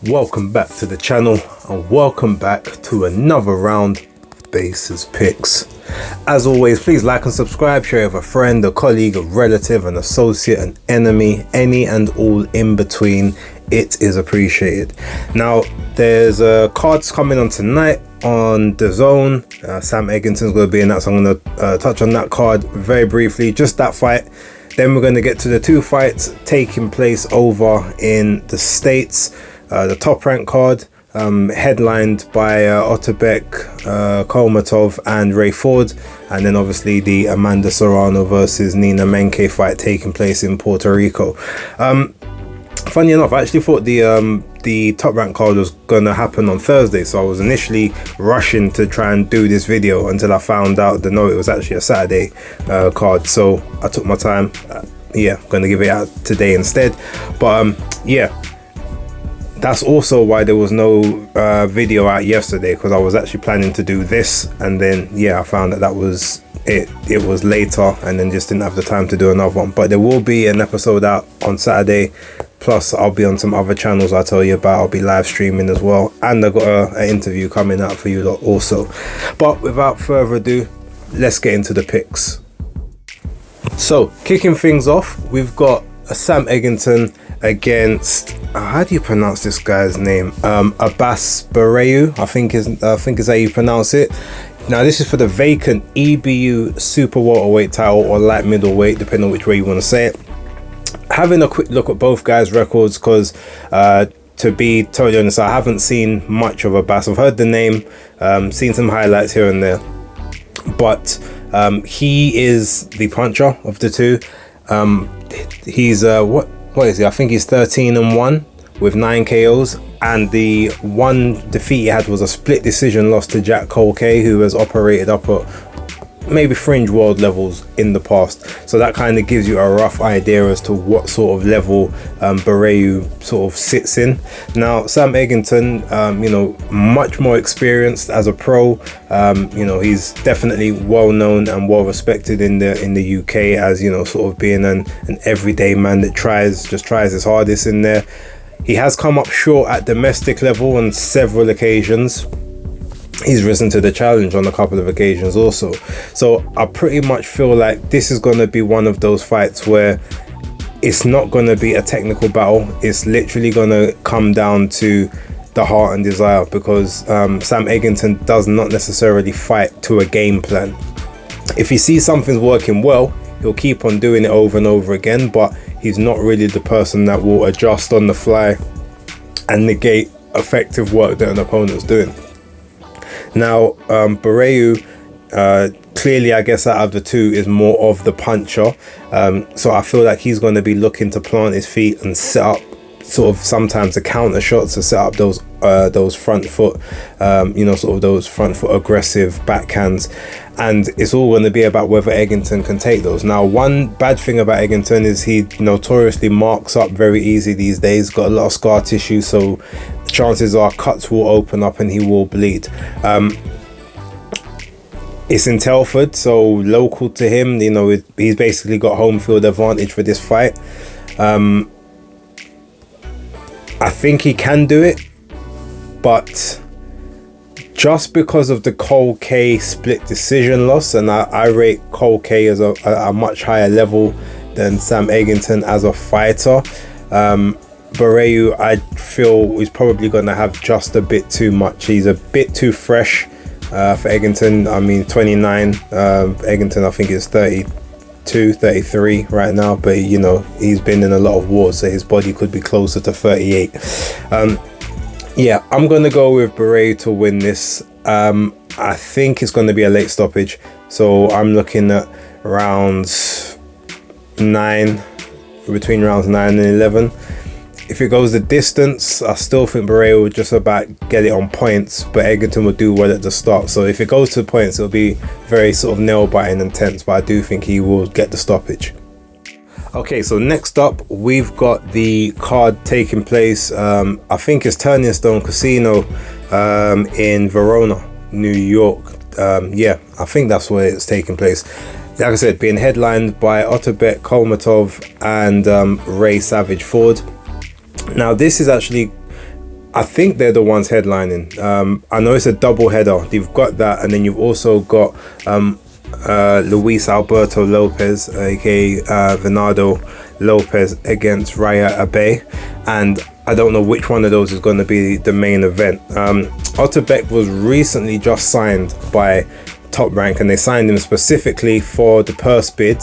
Welcome back to the channel and welcome back to another round of Bases Picks. As always, please like and subscribe, share with a friend, a colleague, a relative, an associate, an enemy, any and all in between. It is appreciated. Now, there's cards coming on tonight on the Zone. Sam Eggington's going to be in that, so I'm going to touch on that card very briefly, just that fight. Then we're going to get to the two fights taking place over in the States. The top rank card, headlined by Otabek, Kholmatov and Ray Ford, and then obviously the Amanda Serrano versus Nina Menke fight taking place in Puerto Rico. Funny enough, I actually thought the top rank card was gonna happen on Thursday, so I was initially rushing to try and do this video until I found out that no, it was actually a Saturday card. So I took my time. I'm gonna give it out today instead. But yeah. That's also why there was no video out yesterday, because I was actually planning to do this, and then I found that was it. It was later, and then just didn't have the time to do another one. But there will be an episode out on Saturday. Plus, I'll be on some other channels I'll tell you about. I'll be live streaming as well, and I've got an interview coming out for you lot also. But without further ado, let's get into the picks. So, kicking things off, we've got a Sam Eggington against how do you pronounce this guy's name? Abbas Bareu, I think is how you pronounce it. Now this is for the vacant EBU super welterweight title, or light middleweight, depending on which way you want to say it. Having a quick look at both guys' records, because to be totally honest, I haven't seen much of Abbas. I've heard the name, seen some highlights here and there, but he is the puncher of the two. He's what is he? I think he's 13-1 with 9 KOs, and the one defeat he had was a split decision loss to Jack Colkay, who has operated up at maybe fringe world levels in the past. So that kind of gives you a rough idea as to what sort of level Bareu sort of sits in. Now Sam Eggington, much more experienced as a pro. He's definitely well known and well respected in the UK as sort of being an everyday man that tries his hardest in there. He has come up short at domestic level on several occasions. He's risen to the challenge on a couple of occasions also. So I pretty much feel like this is going to be one of those fights where it's not going to be a technical battle. It's literally going to come down to the heart and desire, because Sam Eggington does not necessarily fight to a game plan. If he sees something's working well, he'll keep on doing it over and over again, but he's not really the person that will adjust on the fly and negate effective work that an opponent's doing. Now, Bareu, clearly, I guess out of the two, is more of the puncher. So I feel like he's going to be looking to plant his feet and set up sort of sometimes the counter shots to set up those front foot, sort of those front foot aggressive backhands. And it's all going to be about whether Eggington can take those. Now, one bad thing about Eggington is he notoriously marks up very easy these days. Got a lot of scar tissue, so chances are cuts will open up and he will bleed. It's in Telford, so local to him, he's basically got home field advantage for this fight. I think he can do it, but just because of the Colkay split decision loss, and I rate Colkay as a much higher level than Sam Eggington as a fighter, Bareu, I feel, is probably going to have just a bit too much. He's a bit too fresh for Eggington. I mean, 29. Eggington, I think, is 32, 33 right now, but he's been in a lot of wars, so his body could be closer to 38. I'm going to go with Bareu to win this. I think it's going to be a late stoppage, so I'm looking at rounds 9, between rounds 9 and 11. If it goes the distance, I still think Bareu will just about get it on points, but Eggington will do well at the start. So if it goes to points, it'll be very sort of nail-biting and tense, but I do think he will get the stoppage. Okay, so next up, we've got the card taking place, I think it's Turning Stone Casino in Verona, New York. I think that's where it's taking place. Like I said, being headlined by Otabek, Kholmatov and Ray Savage Ford. Now this is actually I think they're the ones headlining. I know it's a double header. You've got that, and then you've also got Luis Alberto Lopez, aka Venado Lopez, against Raya Abe, and I don't know which one of those is going to be the main event. Otterbeck was recently just signed by Top Rank, and they signed him specifically for the purse bid.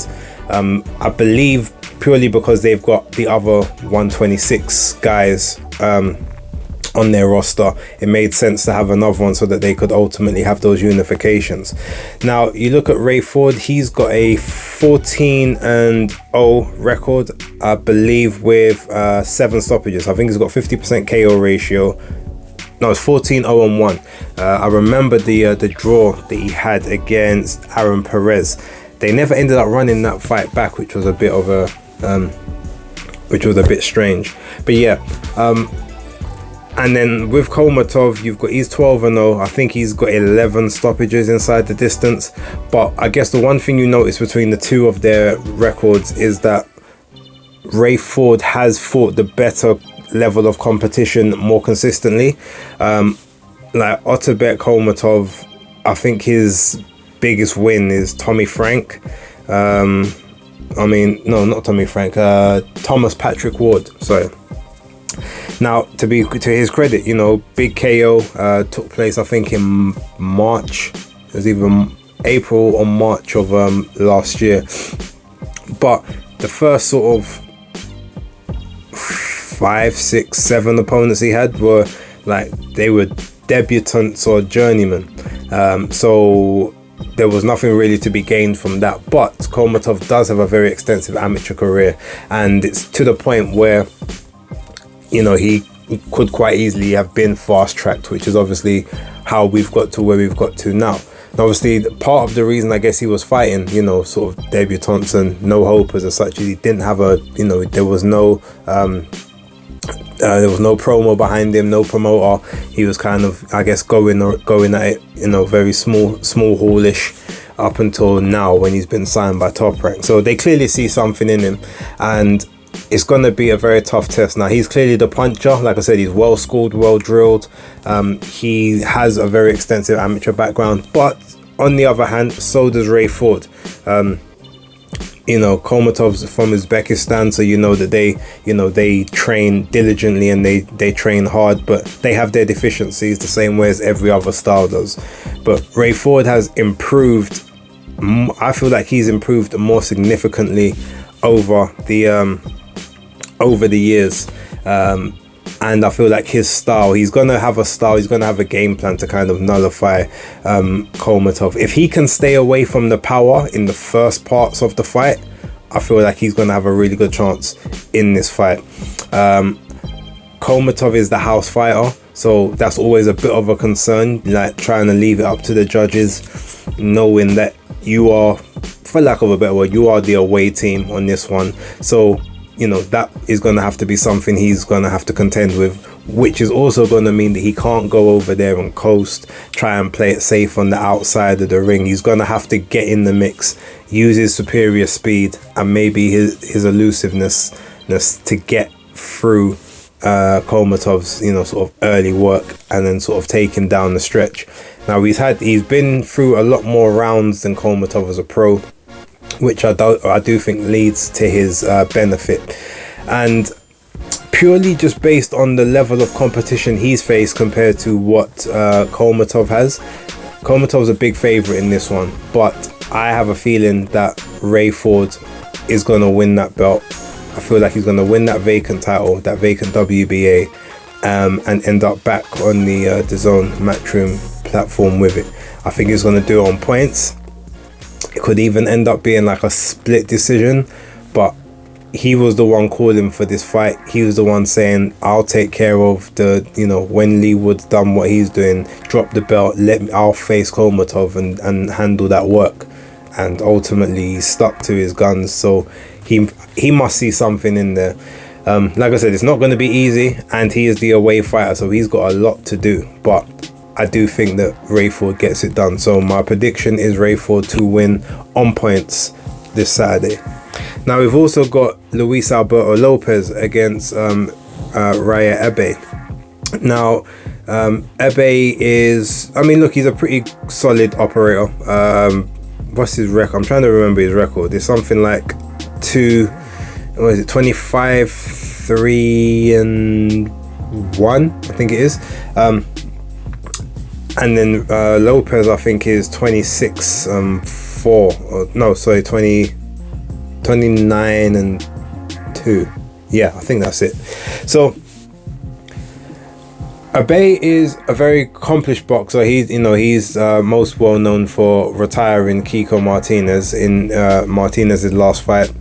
I believe purely because they've got the other 126 guys on their roster. It made sense to have another one so that they could ultimately have those unifications. Now you look at Ray Ford, he's got a 14-0 record, I believe, with 7 stoppages. I think he's got 50% KO ratio. No, it's 14-0-1. I remember the draw that he had against Aaron Perez. They never ended up running that fight back, which was a bit of a strange. But yeah, and then with Kholmatov, he's 12-0. I think he's got 11 stoppages inside the distance. But I guess the one thing you notice between the two of their records is that Ray Ford has fought the better level of competition more consistently. Like Otterbeck, Kholmatov, I think his biggest win is Tommy Frank. No, not Tommy Frank. Thomas Patrick Ward. Sorry. Now, to his credit, big KO took place, I think, in March. It was either April or March of last year. But the first sort of 5, 6, 7 opponents he had were they were debutants or journeymen. So there was nothing really to be gained from that. But Kholmatov does have a very extensive amateur career, and it's to the point where he could quite easily have been fast-tracked, which is obviously how we've got to where we've got to now. And obviously, part of the reason I guess he was fighting, sort of debutantes and no-hopers as such, is he didn't have there was no promo behind him, no promoter. He was kind of, I guess, going at it, very small hallish up until now when he's been signed by Top Rank. So they clearly see something in him, and it's going to be a very tough test. Now, he's clearly the puncher. Like I said, he's well schooled, well drilled. He has a very extensive amateur background, but on the other hand, so does Ray Ford. Kholmatov's from Uzbekistan, so that they train diligently and they train hard, but they have their deficiencies the same way as every other style does. But Ray Ford has improved. I feel like he's improved more significantly over the years, and I feel like his style, he's gonna have a game plan to kind of nullify Kholmatov. If he can stay away from the power in the first parts of the fight, I feel like he's gonna have a really good chance in this fight. Kholmatov is the house fighter, so that's always a bit of a concern, like trying to leave it up to the judges, knowing that you are, for lack of a better word, you are the away team on this one. So that is going to have to be something he's going to have to contend with, which is also going to mean that he can't go over there and coast, try and play it safe on the outside of the ring. He's going to have to get in the mix, use his superior speed and maybe his elusiveness to get through Kholmatov's sort of early work and then sort of take him down the stretch. Now he's been through a lot more rounds than Kholmatov as a pro, which I do think leads to his benefit. And purely just based on the level of competition he's faced compared to what Kholmatov has, Kholmatov's a big favourite in this one, but I have a feeling that Ray Ford is going to win that belt. I feel like he's going to win that vacant title, that vacant WBA, and end up back on the DAZN Matchroom platform with it. I think he's going to do it on points. It could even end up being like a split decision, but he was the one calling for this fight. He was the one saying, I'll take care of when Lee Wood's done what he's doing, drop the belt, I'll face Kholmatov and handle that work. And ultimately he stuck to his guns, so he must see something in there. Like I said, it's not going to be easy, and he is the away fighter, so he's got a lot to do, but I do think that Ray Ford gets it done. So my prediction is Ray Ford to win on points this Saturday. Now we've also got Luis Alberto Lopez against Raya Abe. Now, Ebe is, I mean, look, he's a pretty solid operator. What's his record? I'm trying to remember his record. It's something like 25, 3 and 1, I think it is. And then Lopez, I think, is 26, 4, or no, sorry, 29 and 2. Yeah, I think that's it. So Abe is a very accomplished boxer. He's most well known for retiring Kiko Martinez in Martinez's last fight.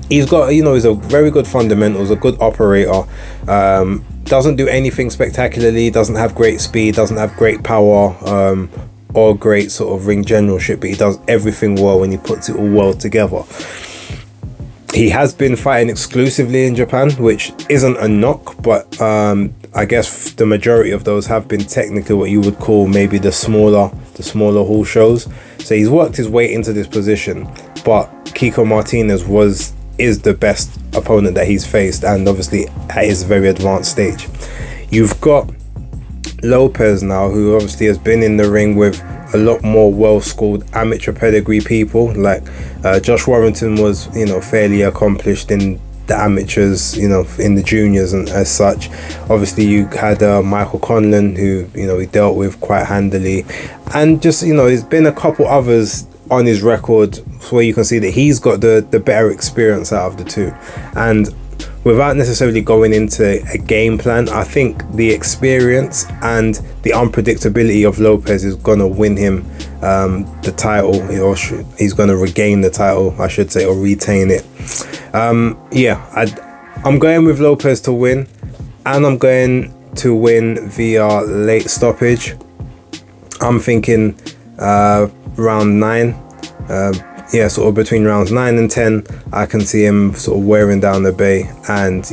He's got, he's a very good fundamentals, a good operator. Doesn't do anything spectacularly, doesn't have great speed, doesn't have great power, or great sort of ring generalship, but he does everything well when he puts it all well together. He has been fighting exclusively in Japan, which isn't a knock, but I guess the majority of those have been technically what you would call maybe the smaller hall shows. So he's worked his way into this position, but Kiko Martinez is the best opponent that he's faced, and obviously at his very advanced stage. You've got Lopez now, who obviously has been in the ring with a lot more well-schooled amateur pedigree people. Like Josh Warrington was, fairly accomplished in the amateurs, in the juniors and as such. Obviously you had Michael Conlon, who, he dealt with quite handily, and just, there's been a couple others on his record where you can see that he's got the better experience out of the two. And without necessarily going into a game plan, I think the experience and the unpredictability of Lopez is going to win him the title, or he's going to regain the title, I should say, or retain it. I'm going with Lopez to win, and I'm going to win via late stoppage. I'm thinking round 9, sort of between rounds 9 and 10, I can see him sort of wearing down the bay and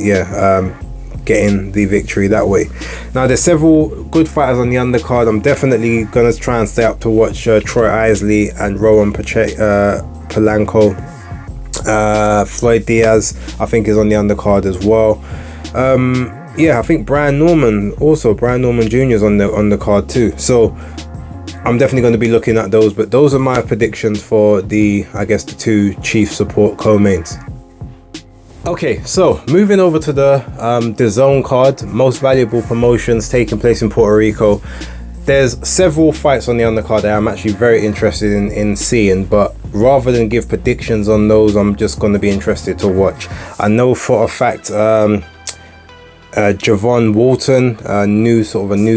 getting the victory that way. Now there's several good fighters on the undercard. I'm definitely gonna try and stay up to watch Troy Isley and Rowan Polanco. Floyd Diaz, I think, is on the undercard as well. I think Brian Norman Jr. is on the card too. So I'm definitely going to be looking at those, but those are my predictions for the two chief support co-mains. Okay, so moving over to the zone card, most valuable promotions taking place in Puerto Rico. There's several fights on the undercard that I'm actually very interested in seeing, but rather than give predictions on those, I'm just going to be interested to watch. I know for a fact Javon Walton, a new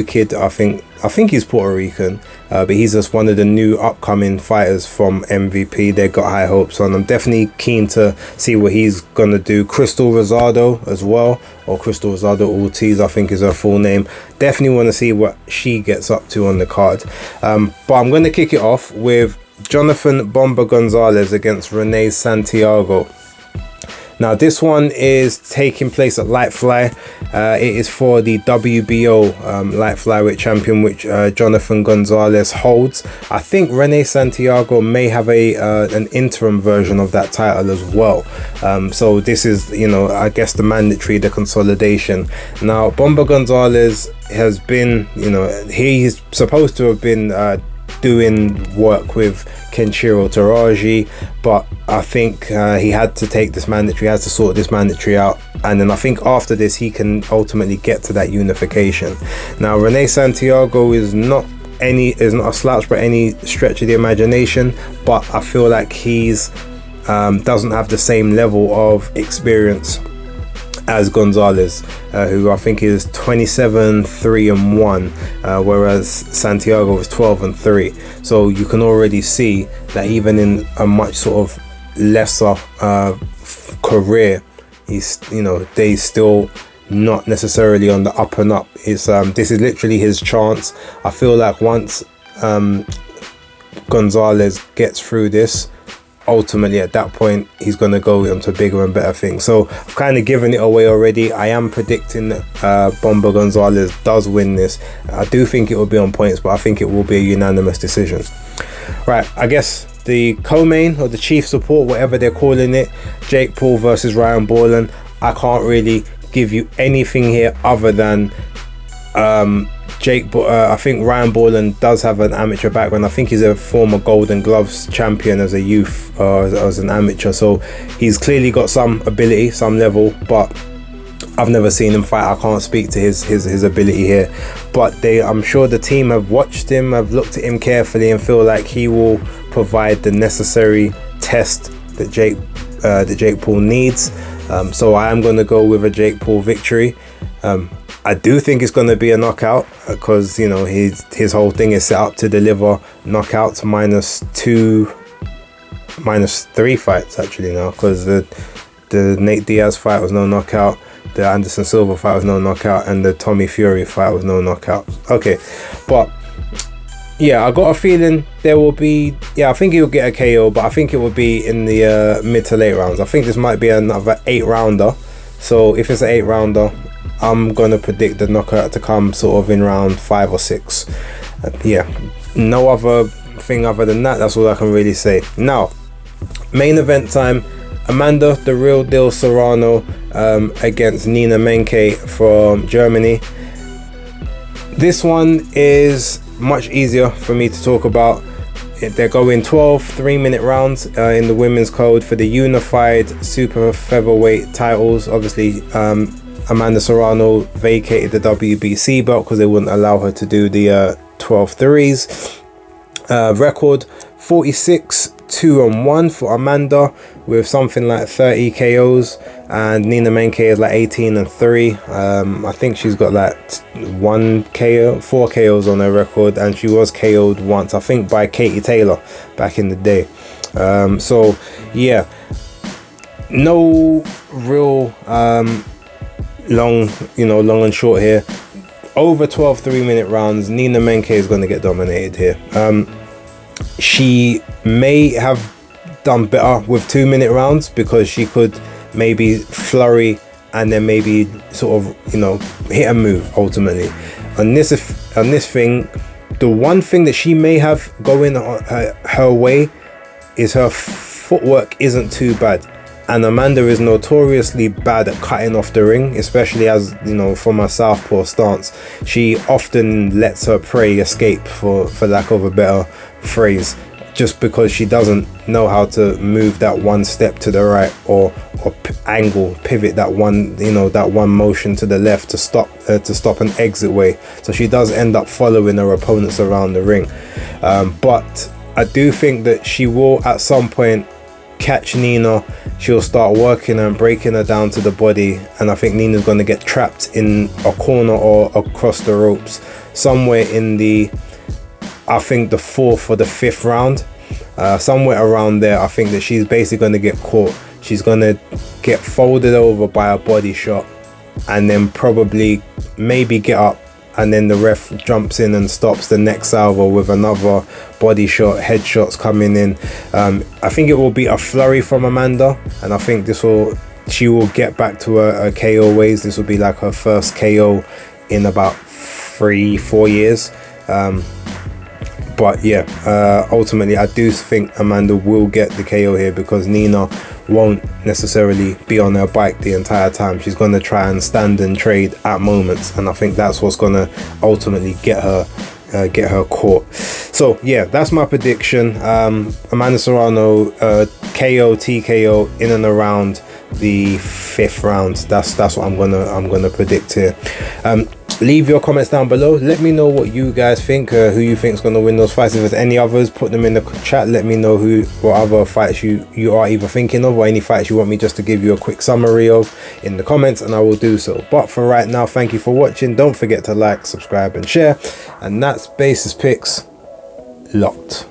kid. I think he's Puerto Rican, but he's just one of the new upcoming fighters from MVP. They've got high hopes on. I'm definitely keen to see what he's gonna do. Crystal Rosado as well, or Crystal Rosado Ortiz, I think is her full name. Definitely want to see what she gets up to on the card. But I'm going to kick it off with Jonathan Bomba Gonzalez against Renee Santiago. Now this one is taking place at Light Fly. It is for the WBO Light Flyweight champion, which Jonathan Gonzalez holds. I think Renee Santiago may have an interim version of that title as well. So this is, I guess the consolidation. Now Bomba Gonzalez has been, he's supposed to have been doing work with Kenshiro Taraji, but I think he had to take this mandatory, has to sort this mandatory out, and then I think after this he can ultimately get to that unification. Now Renee Santiago is not a slouch by any stretch of the imagination, but I feel like he's doesn't have the same level of experience as Gonzalez, who I think is 27-3-1, whereas Santiago is 12-3. So you can already see that even in a much sort of lesser career, he's, they still not necessarily on the up and up. It's this is literally his chance. I feel like once Gonzalez gets through this, ultimately at that point he's going to go into bigger and better things. So I've kind of given it away already. I am predicting that Bomba Gonzalez does win this. I do think it will be on points, but I think it will be a unanimous decision. Right, I guess the co-main or the chief support, whatever they're calling it, Jake Paul versus Ryan Borland. I can't really give you anything here other than I think Ryan Borland does have an amateur background. I think he's a former Golden Gloves champion as a youth, as an amateur. So he's clearly got some ability, some level, but I've never seen him fight. I can't speak to his ability here. But I'm sure the team have watched him, have looked at him carefully, and feel like he will provide the necessary test that Jake Paul needs. So I am going to go with a Jake Paul victory. I do think it's going to be a knockout because, you know, his whole thing is set up to deliver knockouts -3 fights actually now, because the Nate Diaz fight was no knockout, the Anderson Silva fight was no knockout, and the Tommy Fury fight was no knockout. Okay, but yeah, I got a feeling there will be, I think he'll get a KO, but I think it will be in the mid to late rounds. I think this might be another 8-rounder. So if it's an 8-rounder, I'm going to predict the knockout to come sort of in round 5 or 6. Yeah, no other thing other than that. That's all I can really say. Now, main event time. Amanda, the real deal Serrano, against Nina Menke from Germany. This one is much easier for me to talk about. They're going 12 3-minute rounds in the women's code for the unified super featherweight titles. Obviously, Amanda Serrano vacated the WBC belt because they wouldn't allow her to do the 12 threes. Record 46-2-1 for Amanda, with something like 30 KOs, and Nina Menke is like 18-3. I think she's got like 4 KOs on her record, and she was KO'd once, I think, by Katie Taylor back in the day. So yeah, no real long and short here. Over 12 3-minute rounds, Nina Menke is going to get dominated here. She may have done better with 2-minute rounds because she could maybe flurry and then maybe sort of, hit a move ultimately. On this thing, the one thing that she may have going her way is her footwork isn't too bad. And Amanda is notoriously bad at cutting off the ring, especially as, from her southpaw stance. She often lets her prey escape, for lack of a better phrase, just because she doesn't know how to move that one step to the right or pivot that one motion to the left to stop an exit way. So she does end up following her opponents around the ring. But I do think that she will at some point catch Nina. She'll start working her and breaking her down to the body, and I think Nina's going to get trapped in a corner or across the ropes somewhere in the 4th or the 5th round, somewhere around there. I think that she's basically going to get caught. She's going to get folded over by a body shot, and then probably maybe get up, and then the ref jumps in and stops the next salvo with another body shot, headshots coming in. I think it will be a flurry from Amanda, and I think she will get back to her KO ways. This will be like her first KO in about 3-4 years. But yeah, ultimately I do think Amanda will get the KO here because Nina won't necessarily be on her bike the entire time. She's going to try and stand and trade at moments, and I think that's what's going to ultimately get her caught. So yeah, that's my prediction. Amanda Serrano KO, TKO in and around the 5th round. That's what I'm gonna predict here. Leave your comments down below. Let me know what you guys think, who you think is going to win those fights. If there's any others, put them in the chat. Let me know what other fights you are either thinking of, or any fights you want me just to give you a quick summary of in the comments, and I will do so. But for right now, thank you for watching. Don't forget to like, subscribe and share, and that's Basis Picks locked.